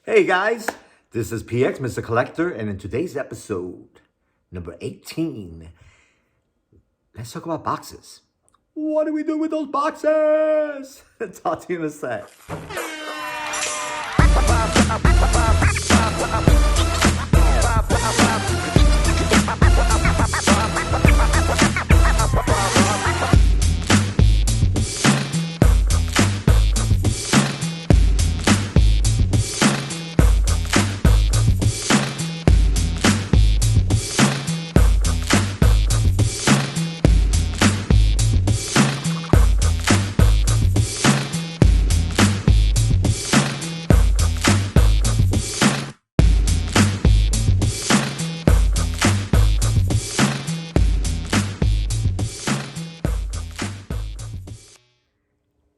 Hey guys, this is PX, Mr. Collector, and in today's episode, number 18, let's talk about boxes. What do we do with those boxes? Talk to you in a sec.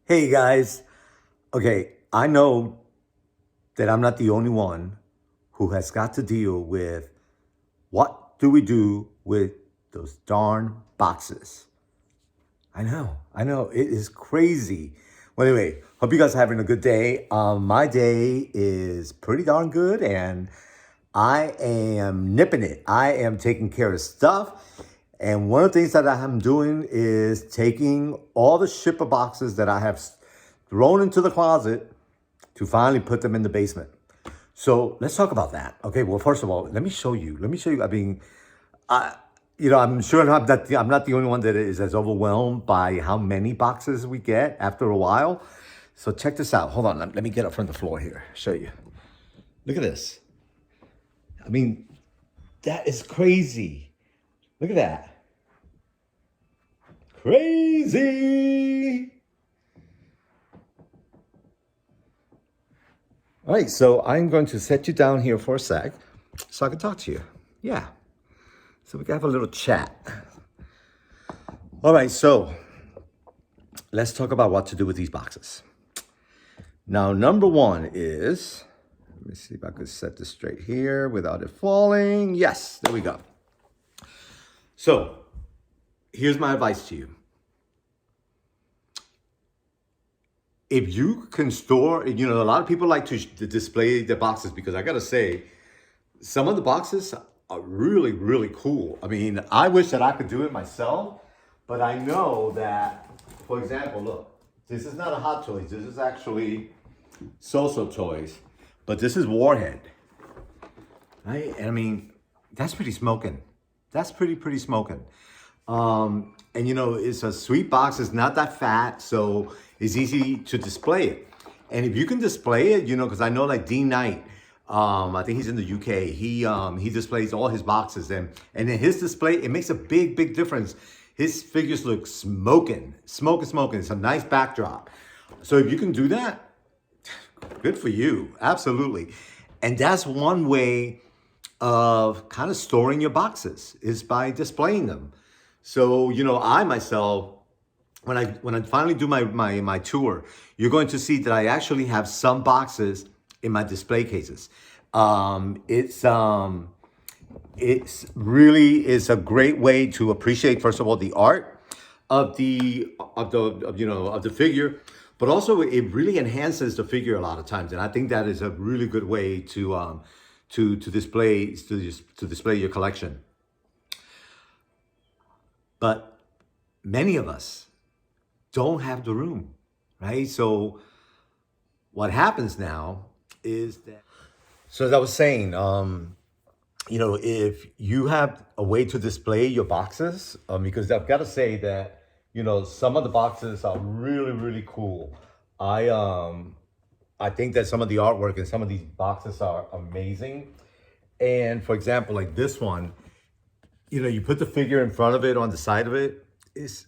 Hey guys, okay, I know that I'm not the only one who has got to deal with what do we do with those darn boxes. I know, it is crazy. Well, anyway, hope you guys are having a good day. My day is pretty darn good, and I am nipping it. I am taking care of stuff. And one of the things that I am doing is taking all the shipper boxes that I have thrown into the closet to finally put them in the basement. So let's talk about that. Okay, well, first of all, let me show you. I mean, I'm sure I'm not the only one that is as overwhelmed by how many boxes we get after a while. So check this out. Hold on. Let me get up from the floor here. Show you. Look at this. I mean, that is crazy. Look at that. Crazy. All right, so I'm going to set you down here for a sec so I can talk to you. Yeah. So we can have a little chat. All right, so let's talk about what to do with these boxes. Now, number one is, let me see if I could set this straight here without it falling. Yes, there we go. So here's my advice to you. If you can store, a lot of people like to display the boxes because I gotta say, some of the boxes are really, really cool. I mean, I wish that I could do it myself, but I know that, for example, look, this is not a Hot Toys. This is actually So-So Toys, but this is Warhead, right? And I mean, that's pretty smoking. That's pretty smoking. And it's a sweet box. It's not that fat, so it's easy to display it. And if you can display it, because I know like Dean Knight, I think he's in the UK. He displays all his boxes, and in his display, it makes a big difference. His figures look smoking. It's a nice backdrop. So if you can do that, good for you. Absolutely. And that's one way of kind of storing your boxes is by displaying them. So, I myself, when I finally do my tour, you're going to see that I actually have some boxes in my display cases. It's really is a great way to appreciate, first of all, the art of the figure, but also it really enhances the figure a lot of times, and I think that is a really good way to display your collection. But many of us don't have the room, right? So what happens now is that, so as I was saying, if you have a way to display your boxes, because I've got to say that, some of the boxes are really cool. I think that some of the artwork in some of these boxes are amazing. And for example, like this one, you put the figure in front of it, on the side of it, it's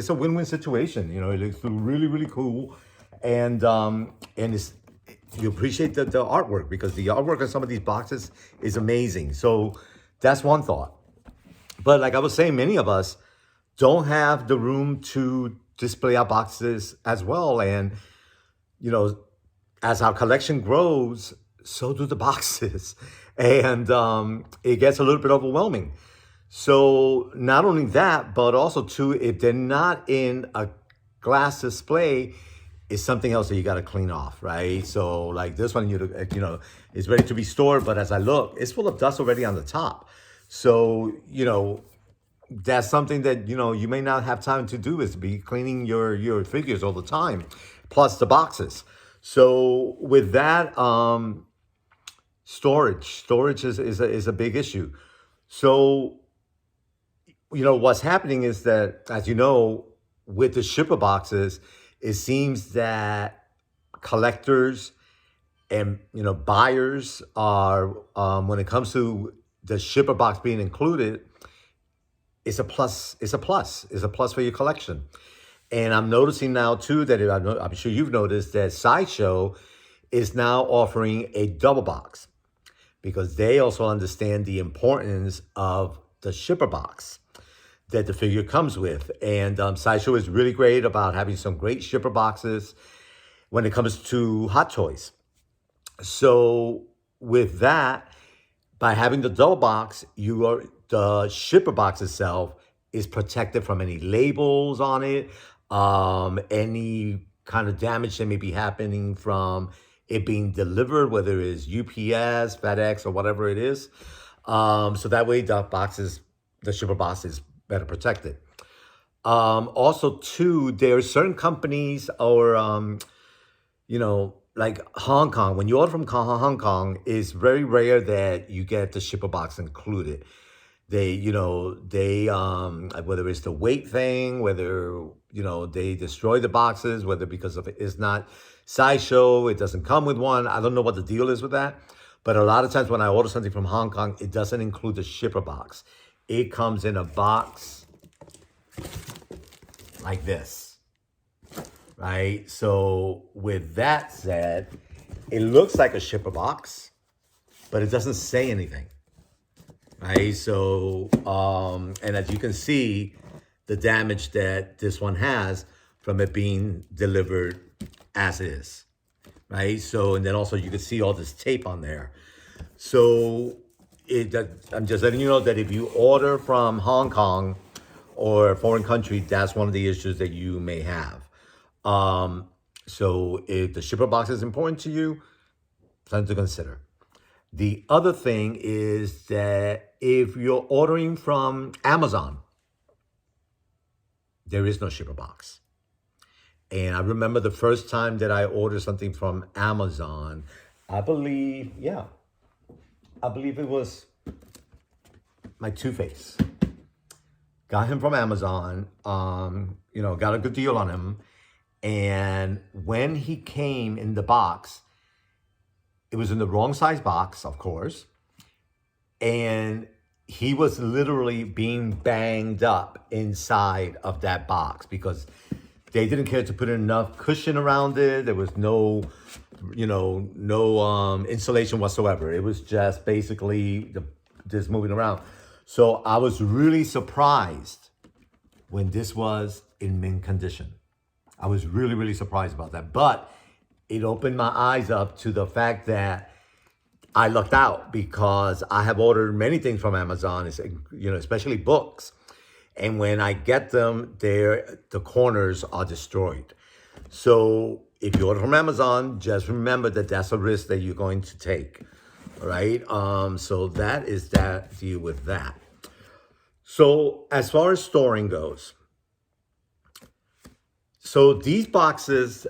a win-win situation. It looks really cool, and it's, you appreciate the artwork because the artwork on some of these boxes is amazing. So that's one thought. But like I was saying, many of us don't have the room to display our boxes as well, and as our collection grows, so do the boxes, and it gets a little bit overwhelming. So not only that, but also too, if they're not in a glass display, is something else that you got to clean off, right? So like this one, is ready to be stored, but as I look, it's full of dust already on the top. So, that's something that, you may not have time to do, is be cleaning your figures all the time, plus the boxes. So with that, storage is a big issue. So, what's happening is that, as you know, with the shipper boxes, it seems that collectors and buyers are, when it comes to the shipper box being included, it's a plus. It's a plus for your collection. And I'm noticing now too that I'm sure you've noticed that Sideshow is now offering a double box, because they also understand the importance of the shipper box that the figure comes with. And Sideshow is really great about having some great shipper boxes when it comes to Hot Toys. So with that, by having the double box, the shipper box itself is protected from any labels on it, any kind of damage that may be happening from it being delivered, whether it's UPS, FedEx, or whatever it is. So that way the shipper box is better protected. Also, too, there are certain companies, or like Hong Kong. When you order from Hong Kong, it's very rare that you get the shipper box included. They whether it's the weight thing, whether they destroy the boxes, whether because of it's not Sideshow, it doesn't come with one. I don't know what the deal is with that, but a lot of times when I order something from Hong Kong, it doesn't include the shipper box. It comes in a box like this, right? So with that said, it looks like a shipper box, but it doesn't say anything, right? So, and as you can see, the damage that this one has from it being delivered as is, right? So, and then also you can see all this tape on there. So I'm just letting you know that if you order from Hong Kong or a foreign country, that's one of the issues that you may have. So if the shipper box is important to you, something to consider. The other thing is that if you're ordering from Amazon, there is no shipper box. And I remember the first time that I ordered something from Amazon, I believe it was my Two-Face. Got him from Amazon, got a good deal on him. And when he came in the box, it was in the wrong size box, of course. And he was literally being banged up inside of that box because they didn't care to put enough cushion around it. There was no insulation whatsoever. It was just basically just moving around. So I was really surprised when this was in mint condition. I was really, really surprised about that. But it opened my eyes up to the fact that I lucked out, because I have ordered many things from Amazon, especially books. And when I get them, the corners are destroyed. So if you order from Amazon, just remember that that's a risk that you're going to take. All right. So that is that deal with that. So as far as storing goes, so these boxes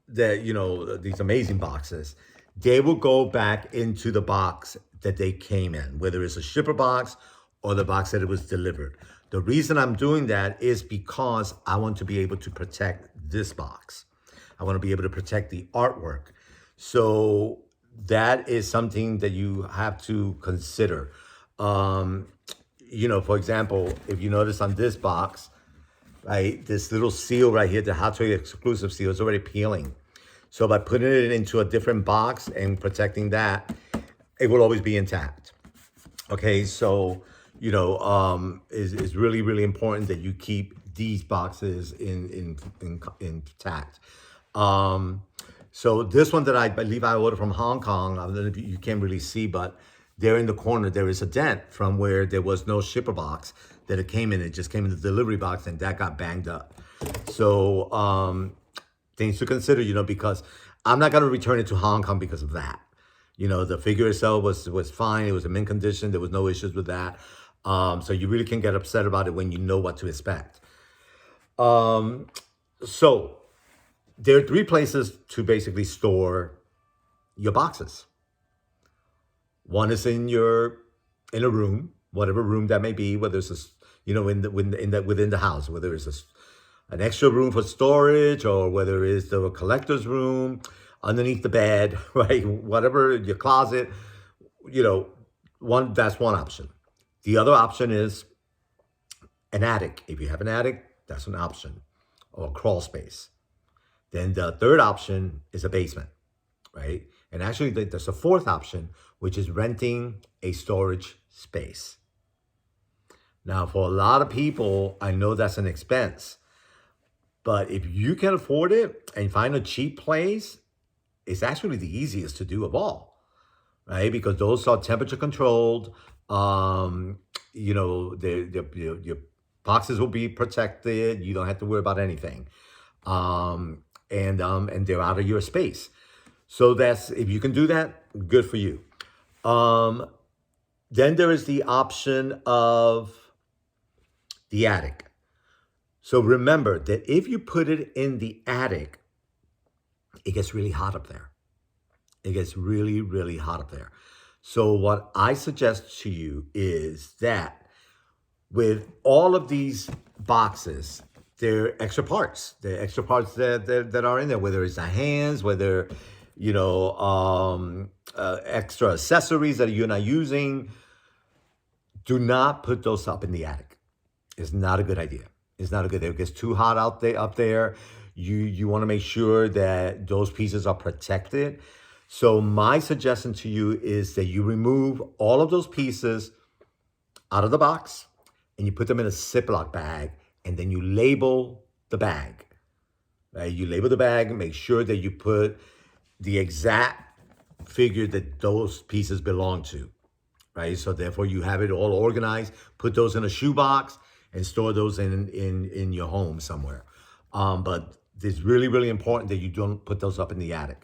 that, these amazing boxes, they will go back into the box that they came in, whether it's a shipper box or the box that it was delivered. The reason I'm doing that is because I want to be able to protect this box. I want to be able to protect the artwork. So that is something that you have to consider. For example, if you notice on this box, right, this little seal right here, the Hot Toy exclusive seal, is already peeling. So by putting it into a different box and protecting that, it will always be intact. Okay, so is really, really important that you keep these boxes intact. So this one that I believe I ordered from Hong Kong, I don't know if you can't really see, but there in the corner, there is a dent from where there was no shipper box that it came in. It just came in the delivery box, and that got banged up. So things to consider, because I'm not going to return it to Hong Kong because of that. The figure itself was fine. It was in mint condition. There was no issues with that. So you really can get upset about it when you know what to expect. So there are 3 places to basically store your boxes. One is in a room, whatever room that may be, whether it's within the house, whether it's an extra room for storage or whether it's the collector's room, underneath the bed, right? Whatever, your closet, that's one option. The other option is an attic. If you have an attic, that's an option, or a crawl space. Then the third option is a basement, right? And actually, there's a fourth option, which is renting a storage space. Now, for a lot of people, I know that's an expense. But if you can afford it and find a cheap place, it's actually the easiest to do of all, right? Because those are temperature controlled. Your boxes will be protected. You don't have to worry about anything. And they're out of your space. So if you can do that, good for you. Then there is the option of the attic. So remember that if you put it in the attic, it gets really hot up there. It gets really, really hot up there. So what I suggest to you is that with all of these boxes, there are extra parts. There are extra parts that are in there, whether it's the hands, whether, extra accessories that you're not using. Do not put those up in the attic. It's not a good idea. It's not a good idea. It gets too hot up there. You want to make sure that those pieces are protected. So my suggestion to you is that you remove all of those pieces out of the box and you put them in a Ziploc bag, and then you label the bag. Right? You label the bag and make sure that you put the exact figure that those pieces belong to. Right? So therefore you have it all organized. Put those in a shoebox and store those in your home somewhere. But it's really, really important that you don't put those up in the attic.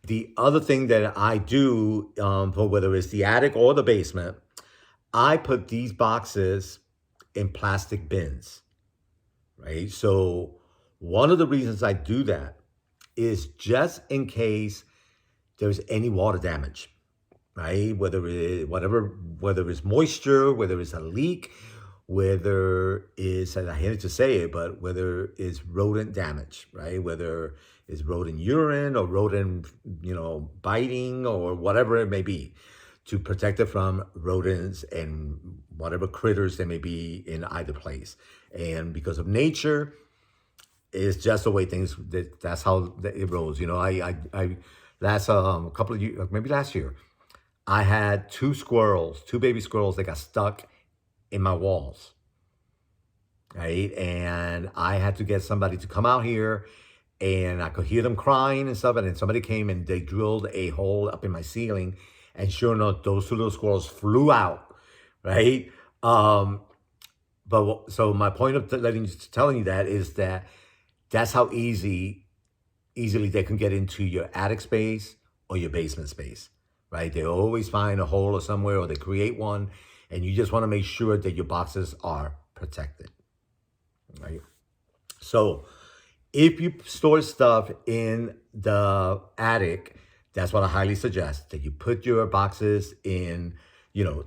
The other thing that I do, for whether it's the attic or the basement, I put these boxes in plastic bins, right? So one of the reasons I do that is just in case there's any water damage, right? Whether it's moisture, whether it's a leak, whether it's, and I hate to say it, but whether it's rodent damage, right? Whether it's rodent urine or rodent, biting or whatever it may be, to protect it from rodents and whatever critters there may be in either place. And because of nature, it's just the way that's how it rolls. I last couple of years, maybe last year, I had 2 baby squirrels that got stuck in my walls, right? And I had to get somebody to come out here, and I could hear them crying and stuff. And then somebody came and they drilled a hole up in my ceiling, and sure enough, those 2 little squirrels flew out, right? So my point of telling you that is that that's how easily they can get into your attic space or your basement space, right? They always find a hole or somewhere, or they create one, and you just want to make sure that your boxes are protected, right? So if you store stuff in the attic, that's what I highly suggest, that you put your boxes in,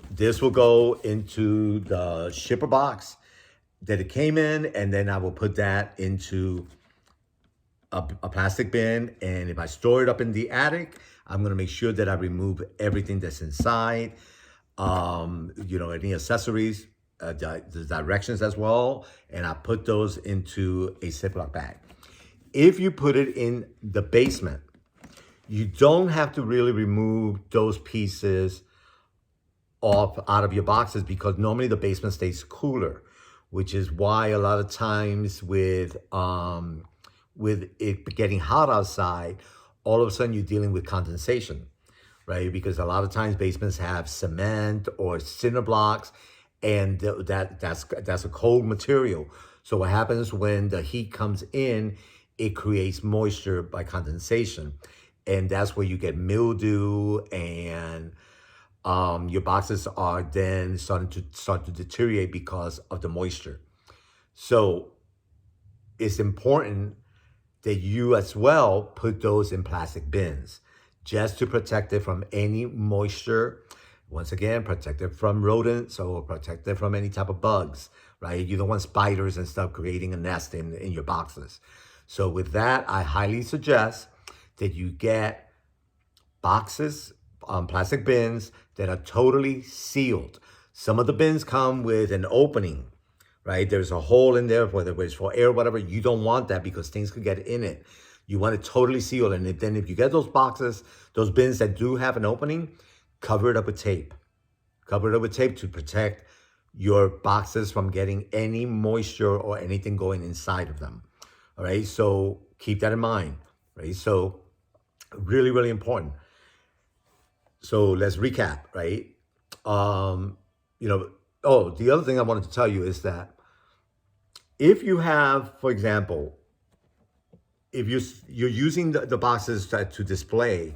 this will go into the shipper box that it came in, and then I will put that into a plastic bin. And if I store it up in the attic, I'm going to make sure that I remove everything that's inside, any accessories, the directions as well, and I put those into a Ziploc bag. If you put it in the basement, you don't have to really remove those pieces out of your boxes, because normally the basement stays cooler, which is why a lot of times with it getting hot outside, all of a sudden you're dealing with condensation, right? Because a lot of times basements have cement or cinder blocks, and that's a cold material. So what happens when the heat comes in, it creates moisture by condensation. And that's where you get mildew, and your boxes are then start to deteriorate because of the moisture. So it's important that you as well put those in plastic bins just to protect it from any moisture. Once again, protect it from rodents or protect it from any type of bugs, right? You don't want spiders and stuff creating a nest in your boxes. So with that, I highly suggest that you get boxes, plastic bins that are totally sealed. Some of the bins come with an opening, right? There's a hole in there, whether it's for air or whatever. You don't want that because things could get in it. You want it totally sealed. And then if you get those boxes, those bins that do have an opening, cover it up with tape. Cover it up with tape to protect your boxes from getting any moisture or anything going inside of them. All right, so keep that in mind, right? So really, really important. So let's recap, right? The other thing I wanted to tell you is that if you have, for example, if you're using the boxes to display,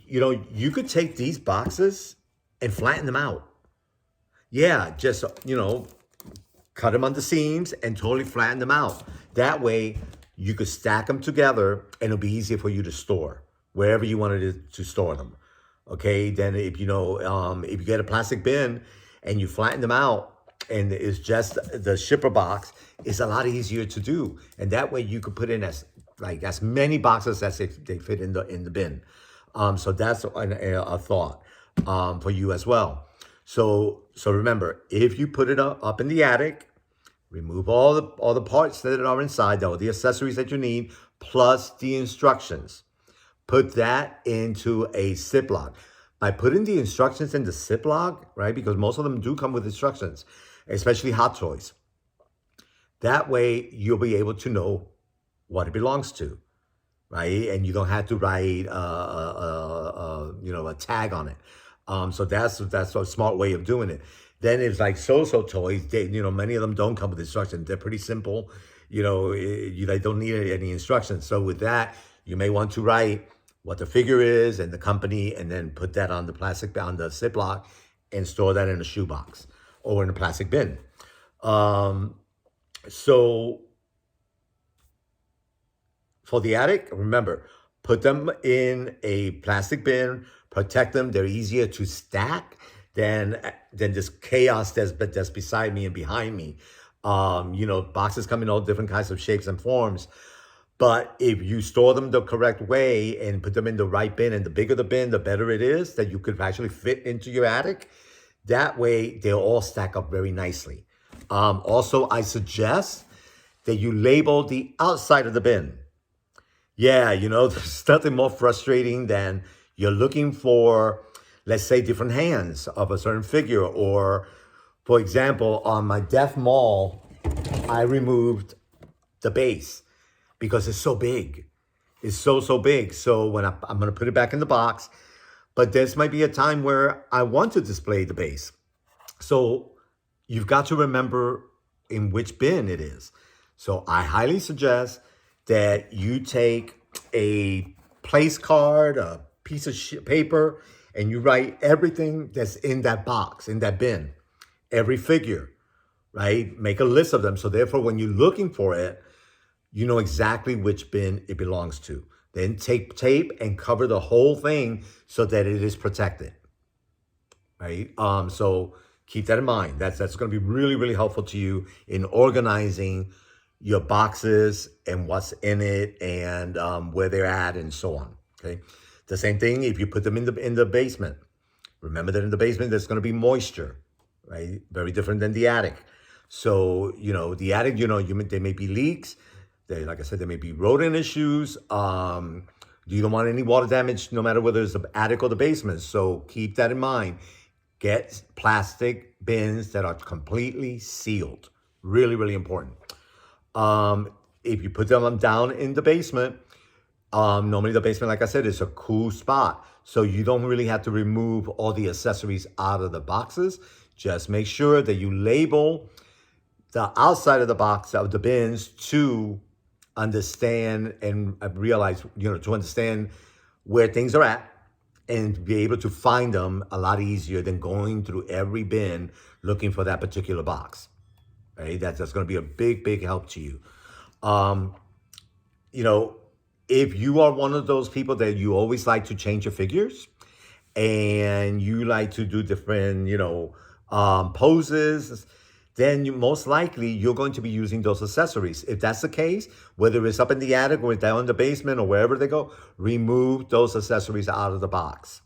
you could take these boxes and flatten them out. Yeah, just, cut them on the seams and totally flatten them out. That way, you could stack them together and it'll be easier for you to store wherever you wanted to store them. Okay, then if you get a plastic bin and you flatten them out and it's just the shipper box, it's a lot easier to do. And that way you could put in as many boxes as they fit in the bin. So that's a thought for you as well. So remember, if you put it up in the attic, remove all the parts that are inside, all the accessories that you need, plus the instructions. Put that into a Ziploc. By putting the instructions in the Ziploc, right, because most of them do come with instructions, especially Hot Toys. That way, you'll be able to know what it belongs to, right? And you don't have to write a tag on it. So that's a smart way of doing it. Then it's like So-So toys. Many of them don't come with instructions. They're pretty simple. They don't need any instructions. So with that, you may want to write what the figure is and the company, and then put that on the Ziploc and store that in a shoebox or in a plastic bin. So for the attic, remember, put them in a plastic bin, protect them. They're easier to stack than this chaos that's beside me and behind me. Boxes come in all different kinds of shapes and forms. But if you store them the correct way and put them in the right bin, and the bigger the bin, the better it is that you could actually fit into your attic. That way, they'll all stack up very nicely. Also, I suggest that you label the outside of the bin. Yeah, there's nothing more frustrating than you're looking for, let's say, different hands of a certain figure. Or, for example, on my Death Mall, I removed the base because it's so big. It's so big. So when I'm going to put it back in the box, but this might be a time where I want to display the base. So you've got to remember in which bin it is. So I highly suggest that you take a place card, a piece of paper, and you write everything that's in that box, in that bin, every figure, right? Make a list of them. So therefore, when you're looking for it, you know exactly which bin it belongs to. Then take tape and cover the whole thing so that it is protected, right? So keep that in mind. That's going to be really, really helpful to you in organizing your boxes and what's in it and where they're at and so on, okay? The same thing if you put them in the basement. Remember that in the basement, there's going to be moisture, right? Very different than the attic. So, the attic, there may be leaks. Like I said, there may be rodent issues. You don't want any water damage, no matter whether it's the attic or the basement. So keep that in mind. Get plastic bins that are completely sealed. Really, really important. If you put them down in the basement, normally the basement, like I said, is a cool spot. So you don't really have to remove all the accessories out of the boxes. Just make sure that you label the outside of the box, of the bins, to understand and realize, to understand where things are at and be able to find them a lot easier than going through every bin looking for that particular box. Right? That's going to be a big, big help to you. Um, you know, if you are one of those people that you always like to change your figures and you like to do different, poses, then most likely you're going to be using those accessories. If that's the case, whether it's up in the attic or down in the basement or wherever they go, remove those accessories out of the box,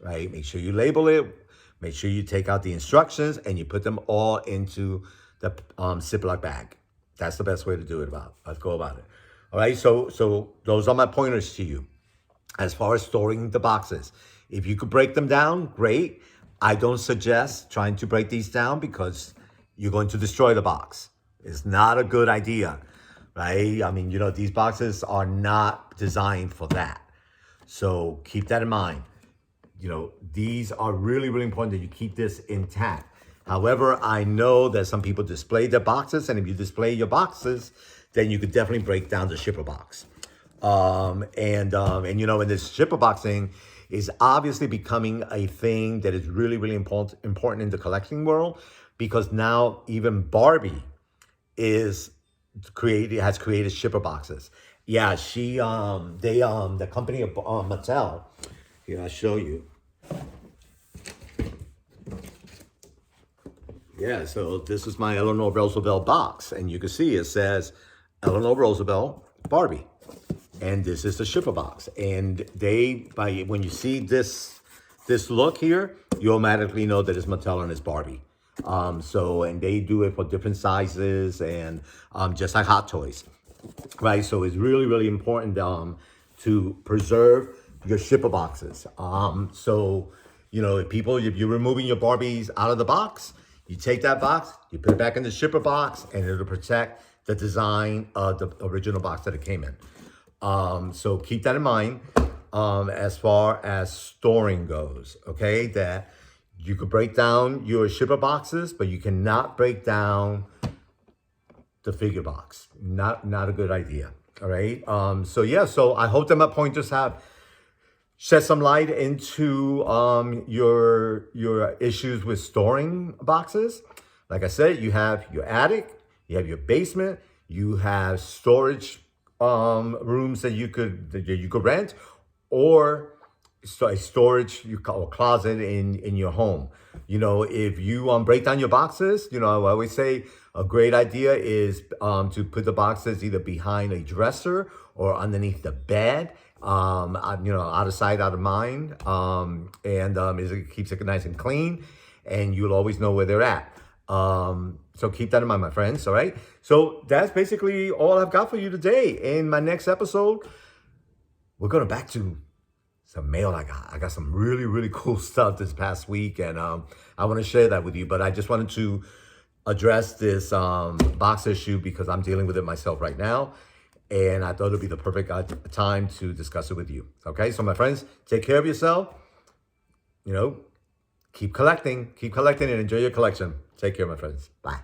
right? Make sure you label it. Make sure you take out the instructions and you put them all into the Ziploc bag. That's the best way to do it. Let's go about it. All right, so those are my pointers to you. As far as storing the boxes, if you could break them down, great. I don't suggest trying to break these down because you're going to destroy the box. It's not a good idea, right? I mean, these boxes are not designed for that. So keep that in mind. These are really, really important that you keep this intact. However, I know that some people display their boxes, and if you display your boxes, then you could definitely break down the shipper box. And this shipper box thing is obviously becoming a thing that is really, really important in the collecting world, because now even Barbie has created shipper boxes. Yeah, the company of Mattel. Here, I'll show you. Yeah, so this is my Eleanor Roosevelt box, and you can see it says Eleanor Roosevelt Barbie, and this is the shipper box. And when you see this look here, you automatically know that it's Mattel and it's Barbie. And they do it for different sizes and just like Hot Toys, right? So it's really, really important to preserve your shipper boxes. If you're removing your Barbies out of the box, you take that box, you put it back in the shipper box, and it'll protect the design of the original box that it came in. So keep that in mind as far as storing goes, okay? That you could break down your shipper boxes, but you cannot break down the figure box. Not a good idea, all right? So I hope that my pointers have shed some light into your issues with storing boxes. Like I said, you have your attic, you have your basement, you have storage rooms that you could rent, or a storage or closet in your home. If you break down your boxes, I always say a great idea is to put the boxes either behind a dresser or underneath the bed. Out of sight, out of mind, it keeps it nice and clean, and you'll always know where they're at. So keep that in mind, my friends. All right. So that's basically all I've got for you today. In my next episode, we're going back to some mail I got some really, really cool stuff this past week, and I want to share that with you. But I just wanted to address this box issue because I'm dealing with it myself right now. And I thought it'd be the perfect time to discuss it with you. Okay, so my friends, take care of yourself. Keep collecting and enjoy your collection. Take care, my friends. Bye.